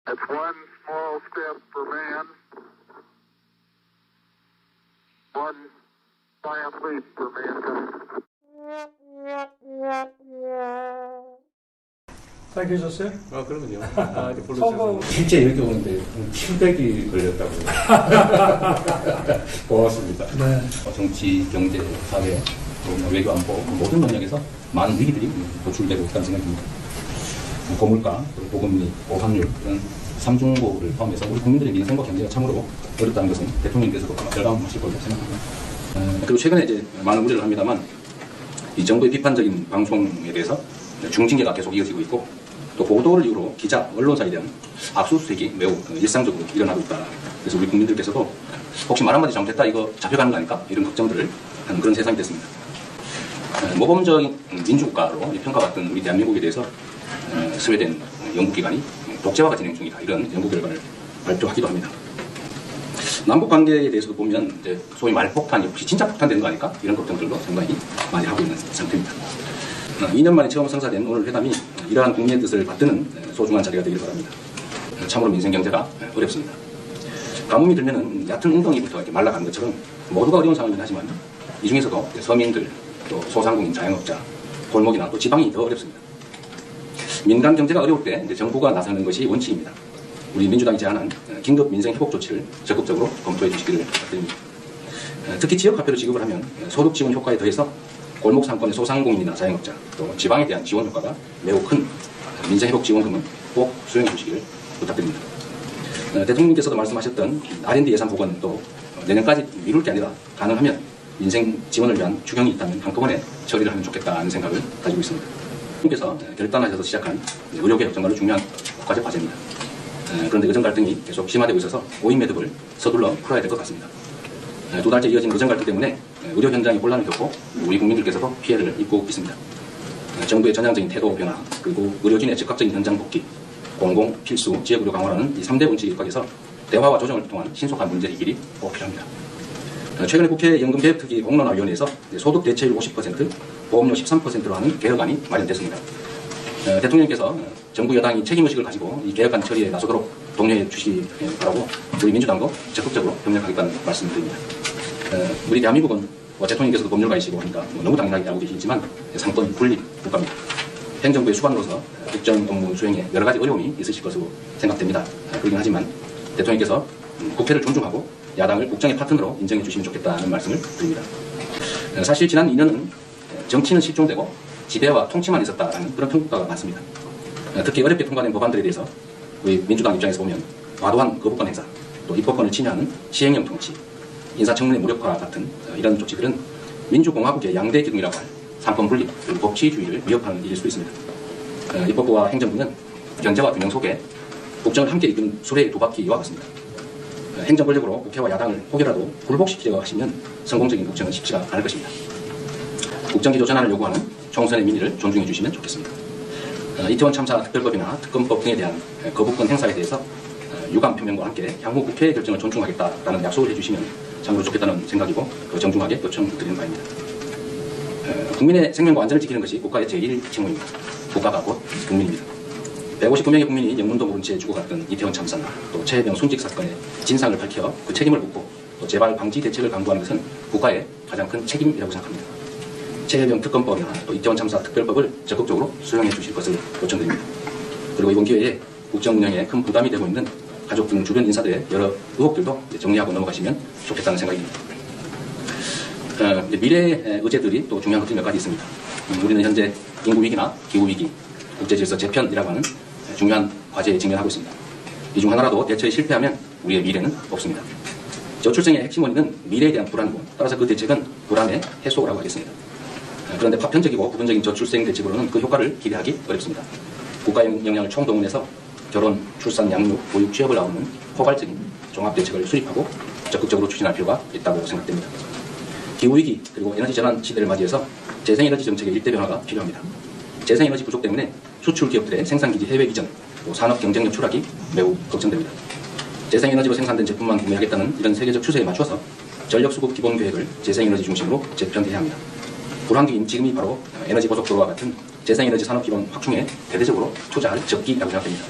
That's one small step for man, one giant leap for mankind. 다 계셨어요? 그러면요. 이제 선거 실제 이렇게 오는데 700이 걸렸다고. 고맙습니다. 네. 정치, 경제, 사회, 또 외교, 안보 모든 영역에서 많은 위기들이 노출되고 있다는 생각입니다. 고물가, 고금리, 고환율 이런 삼중고를 포함해서 우리 국민들의 민생과 경제가 참으로 어렵다는 것은 대통령께서도 아마 절감하실 거라고 생각합니다. 그리고 최근에 이제 많은 우려를 합니다만 이 정부의 비판적인 방송에 대해서 중징계가 계속 이어지고 있고 또 보도를 이유로 기자, 언론사에 대한 압수수색이 매우 일상적으로 일어나고 있다. 그래서 우리 국민들께서도 혹시 말 한마디 잘못했다 이거 잡혀가는 거 아닐까 이런 걱정들을 하는 그런 세상이 됐습니다. 모범적인 민주국가로 평가받던 우리 대한민국에 대해서 스웨덴 연구기관이 독재화가 진행 중이다 이런 연구 결과를 발표하기도 합니다. 남북 관계에 대해서도 보면 이제 소위 말폭탄이 혹시 진짜 폭탄되는 거 아닐까 이런 걱정들도 상당히 많이 하고 있는 상태입니다. 2년 만에 처음 성사된 오늘 회담이 이러한 국민의 뜻을 받드는 소중한 자리가 되기를 바랍니다. 참으로 민생 경제가 어렵습니다. 가뭄이 들면은 얕은 웅덩이부터 이렇게 말라가는 것처럼 모두가 어려운 상황이긴 하지만 이 중에서도 서민들, 또 소상공인, 자영업자, 골목이나 또 지방이 더 어렵습니다. 민간 경제가 어려울 때 정부가 나서는 것이 원칙입니다. 우리 민주당이 제안한 긴급 민생 회복 조치를 적극적으로 검토해 주시기를 부탁드립니다. 특히 지역화폐로 지급을 하면 소득 지원 효과에 더해서 골목 상권의 소상공인이나 자영업자, 또 지방에 대한 지원 효과가 매우 큰 민생 회복 지원금은 꼭 수용해 주시기를 부탁드립니다. 대통령께서도 말씀하셨던 R&D 예산 보건도 내년까지 미룰 게 아니라 가능하면 민생 지원을 위한 추경이 있다면 한꺼번에 처리를 하면 좋겠다는 생각을 가지고 있습니다. 대통령께서 결단하셔서 시작한 의료개혁 정말로 중요한 국가적 과제입니다. 그런데 의정 갈등이 계속 심화되고 있어서 오인 매듭을 서둘러 풀어야 될 것 같습니다. 2달째 이어진 의정 갈등 때문에 의료 현장이 혼란을 겪고 우리 국민들께서도 피해를 입고 있습니다. 정부의 전향적인 태도 변화, 그리고 의료진의 즉각적인 현장 복귀, 공공, 필수, 지역의료 강화라는 이 3대 원칙에 입각해서 대화와 조정을 통한 신속한 문제 해결이 꼭 필요합니다. 최근에 국회 연금개혁특위 공론화위원회에서 소득 대체율 50%, 보험료 13%로 하는 개혁안이 마련됐습니다. 대통령께서 정부 여당이 책임의식을 가지고 이 개혁안 처리에 나서도록 독려해 주시기 바라고 우리 민주당도 적극적으로 협력하겠다는 말씀드립니다. 우리 대한민국은 대통령께서도 법률가이시고 하니까 너무 당연하게 알고 계시지만 상권 분립 국가입니다. 행정부의 수반으로서 국정 업무 수행에 여러 가지 어려움이 있으실 것으로 생각됩니다. 그러긴 하지만 대통령께서 국회를 존중하고 야당을 국정의 파트너로 인정해 주시면 좋겠다는 말씀을 드립니다. 사실 지난 2년은 정치는 실종되고 지배와 통치만 있었다는 그런 평가가 많습니다. 특히 어렵게 통과된 법안들에 대해서 우리 민주당 입장에서 보면 과도한 거부권 행사, 또 입법권을 침해하는 시행령 통치, 인사청문회 무력화 같은 이런 조치들은 민주공화국의 양대 기둥이라고 할 삼권 분립, 그리고 법치주의를 위협하는 일일 수 있습니다. 입법부와 행정부는 견제와 균형 속에 국정을 함께 이끈 수레의 두 바퀴와 같습니다. 행정권력으로 국회와 야당을 혹여라도 굴복시키려고 하시면 성공적인 국정은 쉽지가 않을 것입니다. 국정기조 전환을 요구하는 총선의 민의를 존중해 주시면 좋겠습니다. 이태원 참사 특별법이나 특검법 등에 대한 거부권 행사에 대해서 유감 표명과 함께 향후 국회의 결정을 존중하겠다라는 약속을 해주시면 참으로 좋겠다는 생각이고 정중하게 요청드리는 바입니다. 국민의 생명과 안전을 지키는 것이 국가의 제1 책무입니다. 국가가 곧 국민입니다. 159명의 국민이 영문도 모른 채 죽어갔던 이태원 참사나 또 최혜병 순직 사건의 진상을 밝혀 그 책임을 묻고 또 재발 방지 대책을 강구하는 것은 국가의 가장 큰 책임이라고 생각합니다. 최혜병 특검법이나 또 이태원 참사 특별법을 적극적으로 수용해 주실 것을 요청드립니다. 그리고 이번 기회에 국정 운영에 큰 부담이 되고 있는 가족 등 주변 인사들의 여러 의혹들도 정리하고 넘어가시면 좋겠다는 생각입니다. 미래의 의제들이 또 중요한 것들이 몇 가지 있습니다. 우리는 현재 인구위기나 기후위기, 국제질서 재편이라고 하는 중요한 과제에 직면하고 있습니다. 이 중 하나라도 대처에 실패하면 우리의 미래는 없습니다. 저출생의 핵심 원인은 미래에 대한 불안이고 따라서 그 대책은 불안의 해소라고 하겠습니다. 그런데 파편적이고 부분적인 저출생 대책으로는 그 효과를 기대하기 어렵습니다. 국가 역량을 총동원해서 결혼, 출산, 양육, 보육, 취업을 아우르는 포괄적인 종합대책을 수립하고 적극적으로 추진할 필요가 있다고 생각됩니다. 기후위기 그리고 에너지 전환 시대를 맞이해서 재생에너지 정책의 일대 변화가 필요합니다. 재생에너지 부족 때문에 수출 기업들의 생산기지 해외 이전, 또 산업 경쟁력 추락이 매우 걱정됩니다. 재생에너지로 생산된 제품만 구매하겠다는 이런 세계적 추세에 맞춰서 전력수급 기본계획을 재생에너지 중심으로 재편해야 합니다. 불황기인 지금이 바로 에너지 고속도로와 같은 재생에너지 산업 기반 확충에 대대적으로 투자할 적기라고 생각됩니다.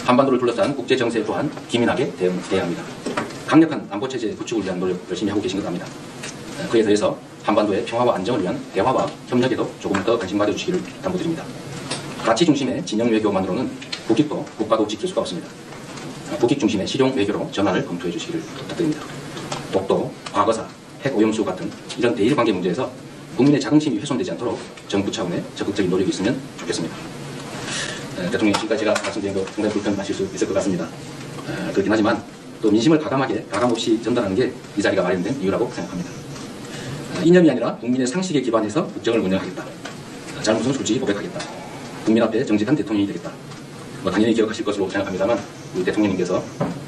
한반도를 둘러싼 국제 정세 또한 기민하게 대응해야 합니다. 강력한 안보 체제 구축을 위한 노력 열심히 하고 계신 것 같습니다. 그에 더해서 한반도의 평화와 안정을 위한 대화와 협력에도 조금 더 관심 가져주시기를 당부드립니다. 가치 중심의 진영 외교만으로는 국익도 국가도 지킬 수가 없습니다. 국익 중심의 실용 외교로 전환을 검토해 주시기를 부탁드립니다. 독도, 과거사, 핵 오염수 같은 이런 대일 관계 문제에서 국민의 자긍심이 훼손되지 않도록 정부 차원의 적극적인 노력이 있으면 좋겠습니다. 대통령, 지금까지 제가 말씀드린 거 상당히 불편하실 수 있을 것 같습니다. 그렇긴 하지만 또 민심을 가감없이 전달하는 게 이 자리가 마련된 이유라고 생각합니다. 이념이 아니라 국민의 상식에 기반해서 국정을 운영하겠다. 잘못은 솔직히 고백하겠다. 국민 앞에 정직한 대통령이 되겠다. 당연히 기억하실 것으로 생각합니다만 우리 대통령님께서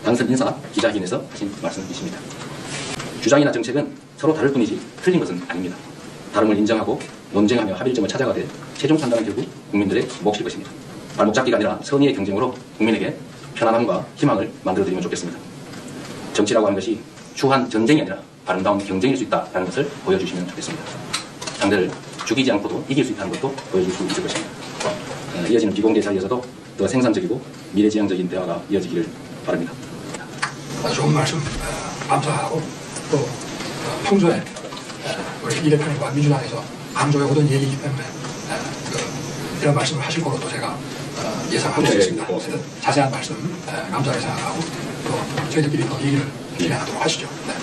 당선 인사 기자회견에서 하신 말씀이십니다. 주장이나 정책은 서로 다를 뿐이지 틀린 것은 아닙니다. 다름을 인정하고 논쟁하며 합의점을 찾아가되 최종 판단은 결국 국민들의 몫일 것입니다. 발목 잡기가 아니라 선의의 경쟁으로 국민에게 편안함과 희망을 만들어드리면 좋겠습니다. 정치라고 하는 것이 추한 전쟁이 아니라 아름다운 경쟁일 수 있다는 것을 보여주시면 좋겠습니다. 상대를 죽이지 않고도 이길 수 있다는 것도 보여줄 수 있을 것입니다. 이어지는 비공개 자리에서도 더 생산적이고 미래지향적인 대화가 이어지기를 바랍니다. 좋은 말씀 감사하고 또 평소에 우리 이 대표님과 민주당에서 강조해 오던 얘기이기 때문에 이런 말씀을 하실 거로 또 제가 예상하고 있습니다. 자세한 말씀 감사하게 생각하고 또 저희들끼리 또 얘기를 진행하도록 하시죠. 네.